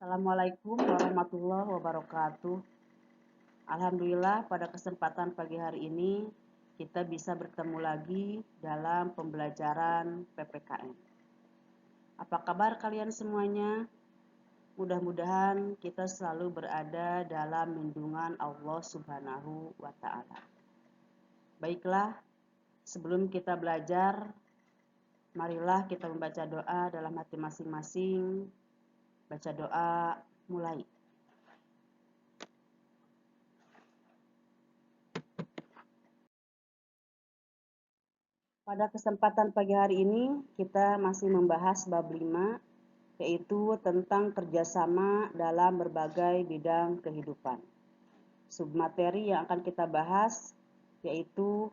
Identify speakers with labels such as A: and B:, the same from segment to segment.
A: Assalamualaikum warahmatullahi wabarakatuh. Alhamdulillah pada kesempatan pagi hari ini kita bisa bertemu lagi dalam pembelajaran PPKN. Apa kabar kalian semuanya? Mudah-mudahan kita selalu berada dalam lindungan Allah Subhanahu wa Ta'ala. Baiklah, sebelum kita belajar, marilah kita membaca doa dalam hati masing-masing. Baca doa, mulai. Pada kesempatan pagi hari ini, kita masih membahas bab 5, yaitu tentang kerjasama dalam berbagai bidang kehidupan. Submateri yang akan kita bahas, yaitu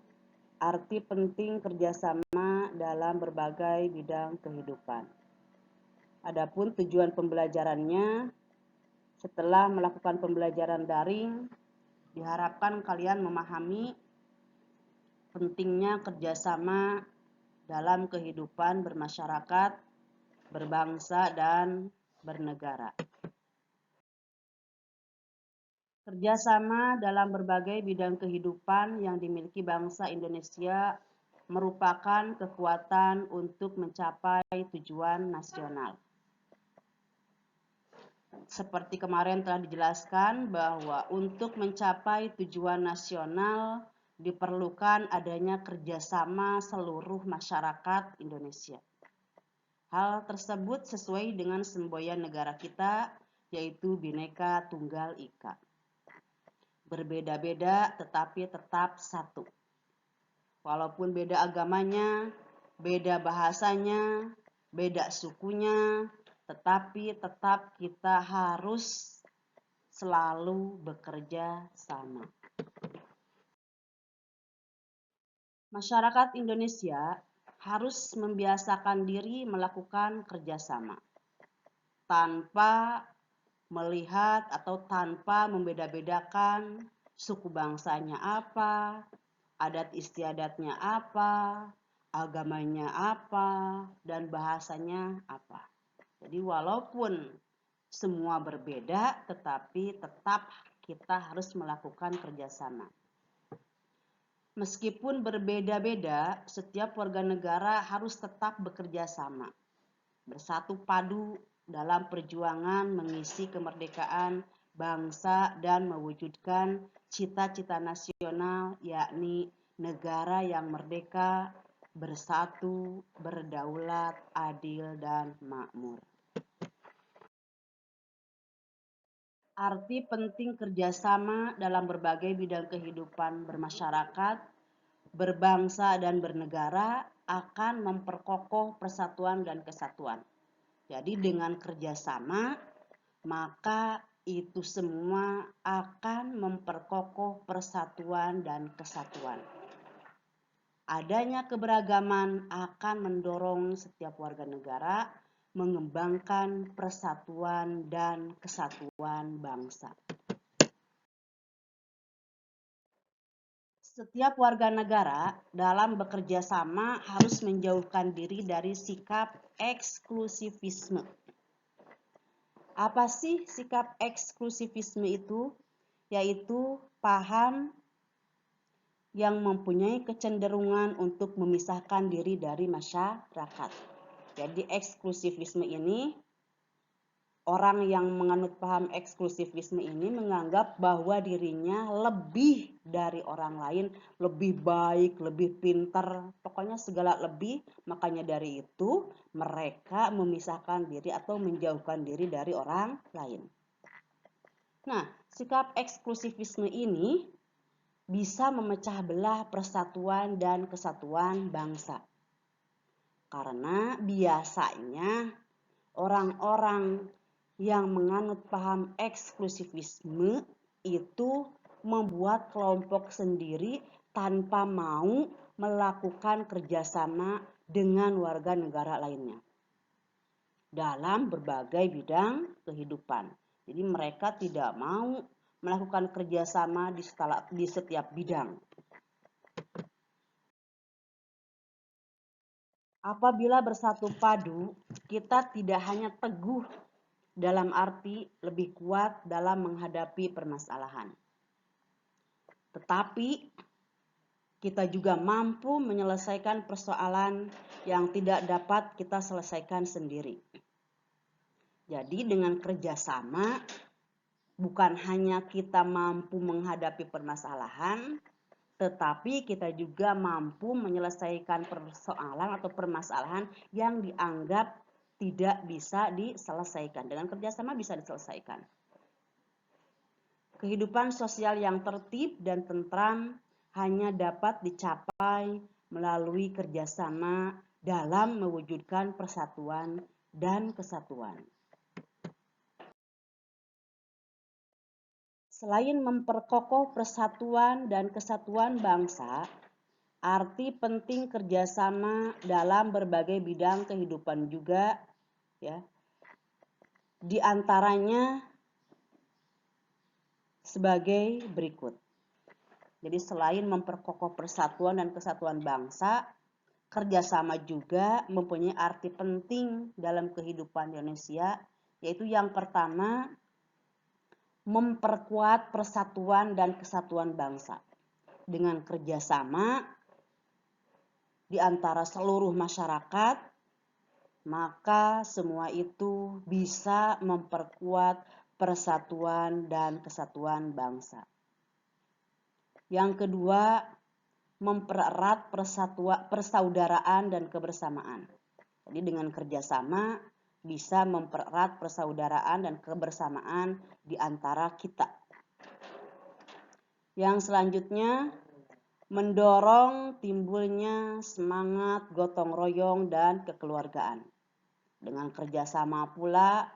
A: arti penting kerjasama dalam berbagai bidang kehidupan. Adapun tujuan pembelajarannya, setelah melakukan pembelajaran daring, diharapkan kalian memahami pentingnya kerjasama dalam kehidupan bermasyarakat, berbangsa, dan bernegara. Kerjasama dalam berbagai bidang kehidupan yang dimiliki bangsa Indonesia merupakan kekuatan untuk mencapai tujuan nasional. Seperti kemarin telah dijelaskan bahwa untuk mencapai tujuan nasional diperlukan adanya kerjasama seluruh masyarakat Indonesia. Hal tersebut sesuai dengan semboyan negara kita, yaitu Bhinneka Tunggal Ika. Berbeda-beda tetapi tetap satu. Walaupun beda agamanya, beda bahasanya, beda sukunya, tetapi tetap kita harus selalu bekerja sama. Masyarakat Indonesia harus membiasakan diri melakukan kerjasama tanpa melihat atau tanpa membeda-bedakan suku bangsanya apa, adat istiadatnya apa, agamanya apa, dan bahasanya apa. Jadi walaupun semua berbeda, tetapi tetap kita harus melakukan kerjasama. Meskipun berbeda-beda, setiap warga negara harus tetap bekerja sama, bersatu padu dalam perjuangan mengisi kemerdekaan bangsa dan mewujudkan cita-cita nasional, yakni negara yang merdeka, bersatu, berdaulat, adil, dan makmur. Arti penting kerjasama dalam berbagai bidang kehidupan bermasyarakat, berbangsa, dan bernegara akan memperkokoh persatuan dan kesatuan. Jadi dengan kerjasama, maka itu semua akan memperkokoh persatuan dan kesatuan. Adanya keberagaman akan mendorong setiap warga negara mengembangkan persatuan dan kesatuan bangsa. Setiap warga negara dalam bekerja sama harus menjauhkan diri dari sikap eksklusivisme. Apa sih sikap eksklusivisme itu? Yaitu paham yang mempunyai kecenderungan untuk memisahkan diri dari masyarakat. Jadi eksklusivisme ini, orang yang menganut paham eksklusivisme ini menganggap bahwa dirinya lebih dari orang lain, lebih baik, lebih pintar, pokoknya segala lebih. Makanya dari itu mereka memisahkan diri atau menjauhkan diri dari orang lain. Nah, sikap eksklusivisme ini bisa memecah belah persatuan dan kesatuan bangsa. Karena biasanya orang-orang yang menganut paham eksklusivisme itu membuat kelompok sendiri tanpa mau melakukan kerjasama dengan warga negara lainnya dalam berbagai bidang kehidupan. Jadi mereka tidak mau melakukan kerjasama di setiap bidang. Apabila bersatu padu, kita tidak hanya teguh dalam arti lebih kuat dalam menghadapi permasalahan. Tetapi kita juga mampu menyelesaikan persoalan yang tidak dapat kita selesaikan sendiri. Jadi dengan kerjasama, bukan hanya kita mampu menghadapi permasalahan, tetapi kita juga mampu menyelesaikan persoalan atau permasalahan yang dianggap tidak bisa diselesaikan. Dengan kerjasama bisa diselesaikan. Kehidupan sosial yang tertib dan tentram hanya dapat dicapai melalui kerjasama dalam mewujudkan persatuan dan kesatuan. Selain memperkokoh persatuan dan kesatuan bangsa, arti penting kerjasama dalam berbagai bidang kehidupan juga, ya, di antaranya sebagai berikut. Jadi selain memperkokoh persatuan dan kesatuan bangsa, kerjasama juga mempunyai arti penting dalam kehidupan Indonesia, yaitu yang pertama, memperkuat persatuan dan kesatuan bangsa. Dengan kerjasama di antara seluruh masyarakat, maka semua itu bisa memperkuat persatuan dan kesatuan bangsa. Yang kedua, mempererat persaudaraan dan kebersamaan. Jadi dengan kerjasama bisa mempererat persaudaraan dan kebersamaan di antara kita. Yang selanjutnya, mendorong timbulnya semangat gotong royong dan kekeluargaan. Dengan kerjasama pula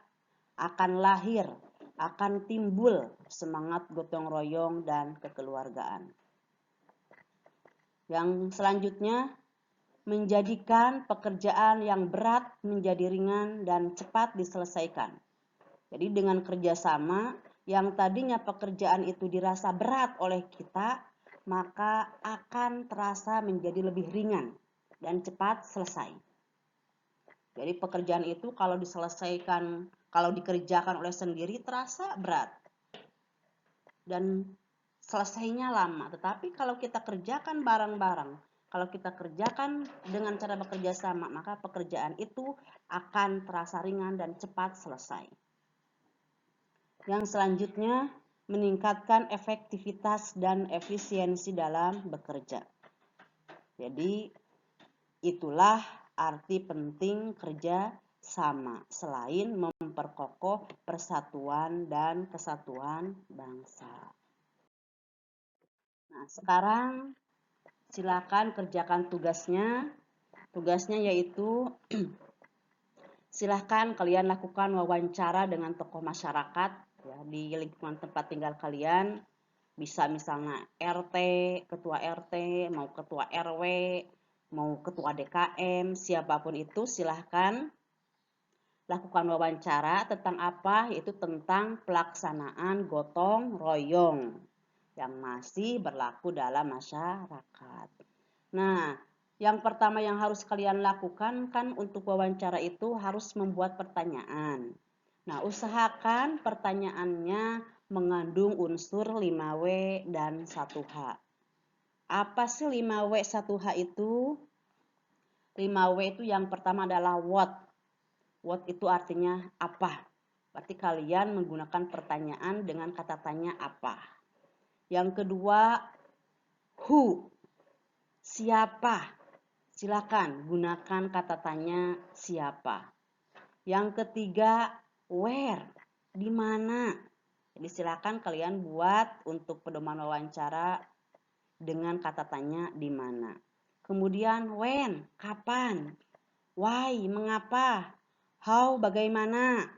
A: akan timbul semangat gotong royong dan kekeluargaan. Yang selanjutnya, menjadikan pekerjaan yang berat menjadi ringan dan cepat diselesaikan. Jadi dengan kerjasama, yang tadinya pekerjaan itu dirasa berat oleh kita, maka akan terasa menjadi lebih ringan dan cepat selesai. Jadi pekerjaan itu kalau dikerjakan oleh sendiri terasa berat dan selesainya lama. Tetapi kalau kita kerjakan bareng-bareng, kalau kita kerjakan dengan cara bekerja sama, maka pekerjaan itu akan terasa ringan dan cepat selesai. Yang selanjutnya, meningkatkan efektivitas dan efisiensi dalam bekerja. Jadi itulah arti penting kerja sama selain memperkokoh persatuan dan kesatuan bangsa. Nah, sekarang silakan kerjakan tugasnya. Tugasnya yaitu silakan kalian lakukan wawancara dengan tokoh masyarakat ya, di lingkungan tempat tinggal kalian. Bisa misalnya RT, ketua RT, mau ketua RW, mau ketua DKM, siapapun itu silahkan lakukan wawancara tentang apa? Yaitu tentang pelaksanaan gotong royong yang masih berlaku dalam masyarakat. Nah, yang pertama yang harus kalian lakukan kan untuk wawancara itu harus membuat pertanyaan. Nah, usahakan pertanyaannya mengandung unsur 5W dan 1H. Apa sih 5W 1H itu? 5W itu yang pertama adalah what. What itu artinya apa? Berarti kalian menggunakan pertanyaan dengan kata tanya apa. Yang kedua, who. Siapa? Silakan gunakan kata tanya siapa. Yang ketiga, where. Di mana? Jadi silakan kalian buat untuk pedoman wawancara dengan kata tanya di mana. Kemudian when, kapan? Why, mengapa? How, bagaimana?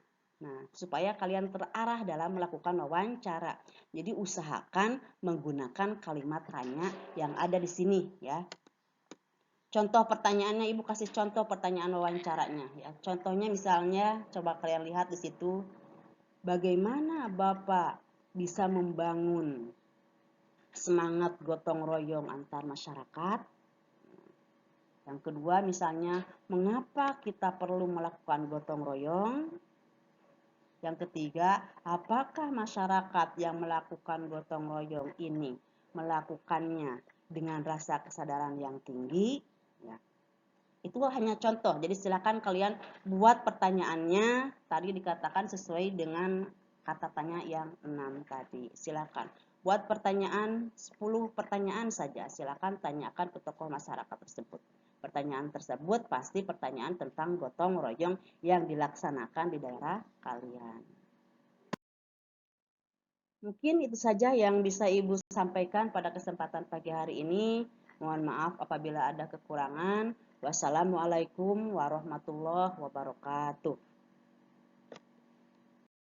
A: Nah, supaya kalian terarah dalam melakukan wawancara. Jadi usahakan menggunakan kalimat tanya yang ada di sini ya. Contoh pertanyaannya, Ibu kasih contoh pertanyaan wawancaranya ya. Contohnya misalnya coba kalian lihat di situ. Bagaimana Bapak bisa membangun semangat gotong royong antar masyarakat? Yang kedua misalnya, mengapa kita perlu melakukan gotong royong? Yang ketiga, apakah masyarakat yang melakukan gotong royong ini melakukannya dengan rasa kesadaran yang tinggi? Ya, itu hanya contoh. Jadi silakan kalian buat pertanyaannya. Tadi dikatakan sesuai dengan kata tanya yang 6 tadi. Silakan buat pertanyaan 10 pertanyaan saja. Silakan tanyakan ke tokoh masyarakat tersebut. Pertanyaan tersebut pasti pertanyaan tentang gotong royong yang dilaksanakan di daerah kalian. Mungkin itu saja yang bisa Ibu sampaikan pada kesempatan pagi hari ini. Mohon maaf apabila ada kekurangan. Wassalamualaikum warahmatullahi wabarakatuh.